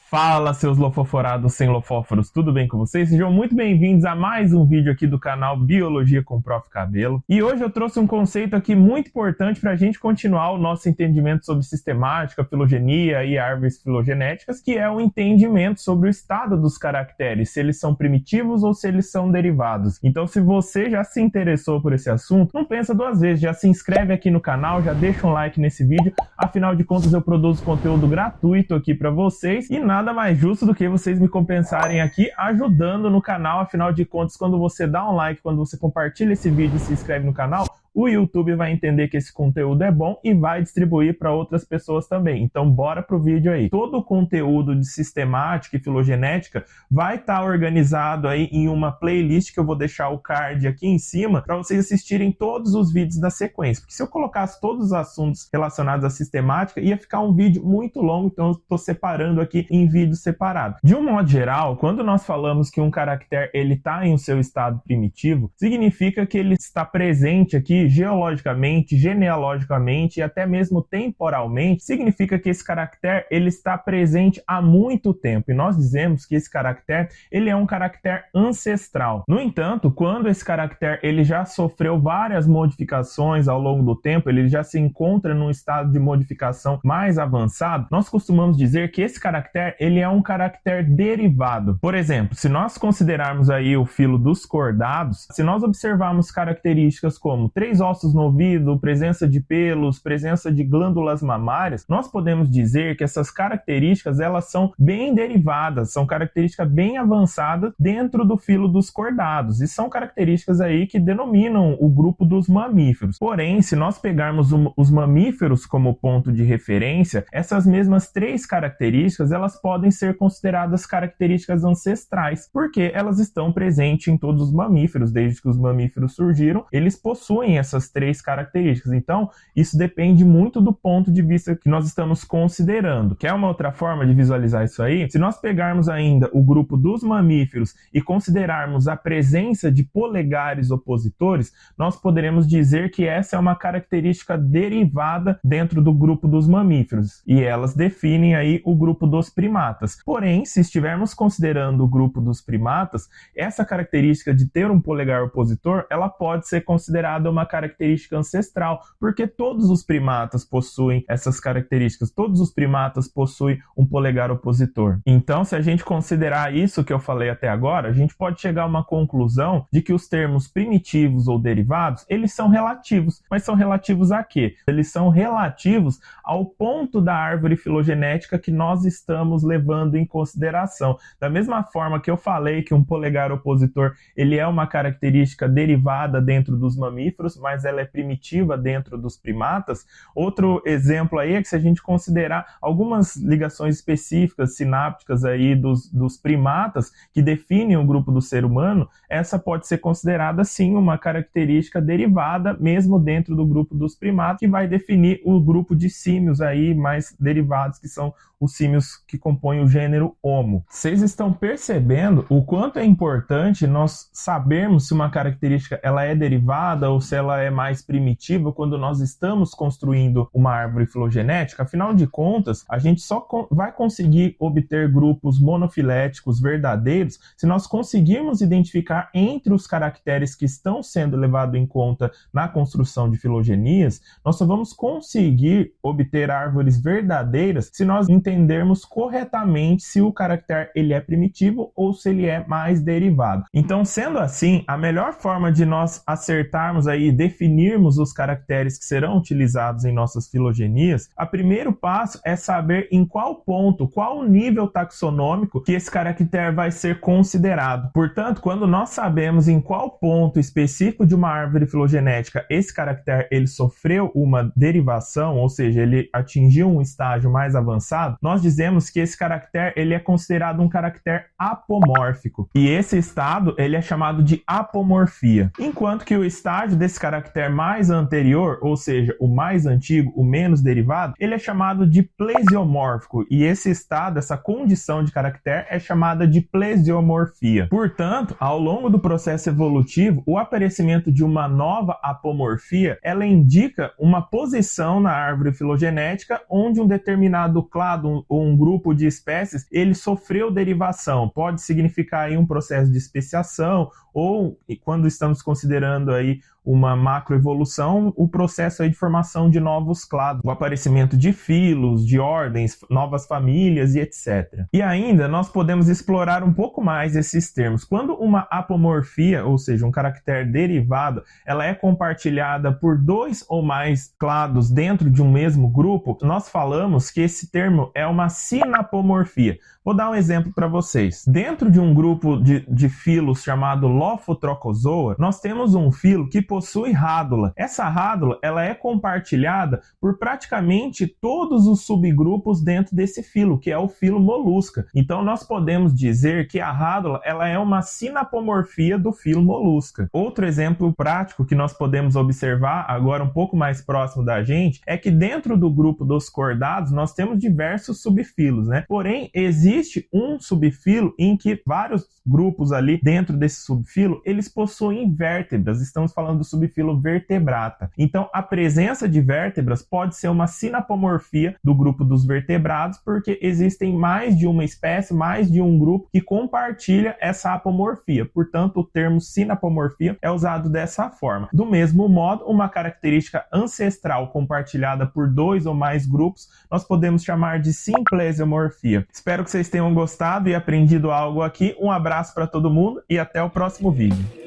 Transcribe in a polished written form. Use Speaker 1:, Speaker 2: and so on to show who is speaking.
Speaker 1: Fala, seus lofoforados sem lofóforos, tudo bem com vocês? Sejam muito bem-vindos a mais um vídeo aqui do canal Biologia com Prof. Cabelo. E hoje eu trouxe um conceito aqui muito importante para a gente continuar o nosso entendimento sobre sistemática, filogenia e árvores filogenéticas, que é o entendimento sobre o estado dos caracteres, se eles são primitivos ou se eles são derivados. Então, se você já se interessou por esse assunto, não pensa duas vezes, já se inscreve aqui no canal, já deixa um like nesse vídeo, afinal de contas eu produzo conteúdo gratuito aqui para vocês e nada mais justo do que vocês me compensarem aqui ajudando no canal. Afinal de contas, quando você dá um like, quando você compartilha esse vídeo e se inscreve no canal, o YouTube vai entender que esse conteúdo é bom e vai distribuir para outras pessoas também. Então bora pro vídeo aí. Todo o conteúdo de sistemática e filogenética vai estar organizado aí em uma playlist que eu vou deixar o card aqui em cima para vocês assistirem todos os vídeos da sequência. Porque se eu colocasse todos os assuntos relacionados à sistemática, ia ficar um vídeo muito longo, então eu estou separando aqui em vídeos separados. De um modo geral, quando nós falamos que um caractere ele está em um seu estado primitivo, significa que ele está presente aqui geologicamente, genealogicamente e até mesmo temporalmente. Significa que esse caractere ele está presente há muito tempo, e nós dizemos que esse caractere ele é um caractere ancestral. No entanto, quando esse caractere ele já sofreu várias modificações ao longo do tempo, ele já se encontra num estado de modificação mais avançado, nós costumamos dizer que esse caractere ele é um caractere derivado. Por exemplo, se nós considerarmos aí o filo dos cordados, se nós observarmos características como 3 ossos no ouvido, presença de pelos, presença de glândulas mamárias, nós podemos dizer que essas características elas são bem derivadas, são características bem avançadas dentro do filo dos cordados, e são características aí que denominam o grupo dos mamíferos. Porém, se nós pegarmos os mamíferos como ponto de referência, essas mesmas 3 características elas podem ser consideradas características ancestrais, porque elas estão presentes em todos os mamíferos. Desde que os mamíferos surgiram, eles possuem essas 3 características. Então, isso depende muito do ponto de vista que nós estamos considerando. Quer uma outra forma de visualizar isso aí? Se nós pegarmos ainda o grupo dos mamíferos e considerarmos a presença de polegares opositores, nós poderemos dizer que essa é uma característica derivada dentro do grupo dos mamíferos, e elas definem aí o grupo dos primatas. Porém, se estivermos considerando o grupo dos primatas, essa característica de ter um polegar opositor, ela pode ser considerada uma característica ancestral, porque todos os primatas possuem essas características, todos os primatas possuem um polegar opositor. Então, se a gente considerar isso que eu falei até agora, a gente pode chegar a uma conclusão de que os termos primitivos ou derivados, eles são relativos. Mas são relativos a quê? Eles são relativos ao ponto da árvore filogenética que nós estamos levando em consideração. Da mesma forma que eu falei que um polegar opositor ele é uma característica derivada dentro dos mamíferos, mas ela é primitiva dentro dos primatas. Outro exemplo aí é que se a gente considerar algumas ligações específicas sinápticas aí dos primatas que definem o grupo do ser humano, essa pode ser considerada sim uma característica derivada mesmo dentro do grupo dos primatas, que vai definir o grupo de símios aí mais derivados, que são os símios que compõem o gênero Homo. Vocês estão percebendo o quanto é importante nós sabermos se uma característica ela é derivada ou se ela é mais primitiva quando nós estamos construindo uma árvore filogenética? Afinal de contas, a gente só vai conseguir obter grupos monofiléticos verdadeiros se nós conseguirmos identificar entre os caracteres que estão sendo levados em conta na construção de filogenias. Nós só vamos conseguir obter árvores verdadeiras se nós entendermos corretamente se o caractere ele é primitivo ou se ele é mais derivado. Então, sendo assim, a melhor forma de nós acertarmos aí, definirmos os caracteres que serão utilizados em nossas filogenias, o primeiro passo é saber em qual ponto, qual nível taxonômico que esse caractere vai ser considerado. Portanto, quando nós sabemos em qual ponto específico de uma árvore filogenética esse caractere ele sofreu uma derivação, ou seja, ele atingiu um estágio mais avançado, nós dizemos que esse caractere ele é considerado um caractere apomórfico. E esse estado ele é chamado de apomorfia. Enquanto que o estágio desse caractere mais anterior, ou seja, o mais antigo, o menos derivado, ele é chamado de plesiomórfico, e esse estado, essa condição de caractere é chamada de plesiomorfia. Portanto, ao longo do processo evolutivo, o aparecimento de uma nova apomorfia, ela indica uma posição na árvore filogenética onde um determinado clado ou um grupo de espécies, ele sofreu derivação. Pode significar aí um processo de especiação ou, quando estamos considerando aí uma macroevolução, o processo aí de formação de novos clados, o aparecimento de filos, de ordens, novas famílias e etc. E ainda nós podemos explorar um pouco mais esses termos. Quando uma apomorfia, ou seja, um caractere derivado, ela é compartilhada por dois ou mais clados dentro de um mesmo grupo, nós falamos que esse termo é uma sinapomorfia. Vou dar um exemplo para vocês. Dentro de um grupo de filos chamado Lophotrochozoa, nós temos um filo que possui rádula. Essa rádula, ela é compartilhada por praticamente todos os subgrupos dentro desse filo, que é o filo Molusca. Então nós podemos dizer que a rádula, ela é uma sinapomorfia do filo Molusca. Outro exemplo prático que nós podemos observar agora um pouco mais próximo da gente é que dentro do grupo dos cordados nós temos diversos subfilos, né? Porém, existe um subfilo em que vários grupos ali dentro desse subfilo, eles possuem vértebras. Estamos falando do subfilo vertebrata. Então, a presença de vértebras pode ser uma sinapomorfia do grupo dos vertebrados, porque existem mais de uma espécie, mais de um grupo que compartilha essa apomorfia. Portanto, o termo sinapomorfia é usado dessa forma. Do mesmo modo, uma característica ancestral compartilhada por dois ou mais grupos, nós podemos chamar de simplesiomorfia. Espero que vocês tenham gostado e aprendido algo aqui. Um abraço para todo mundo e até o próximo vídeo.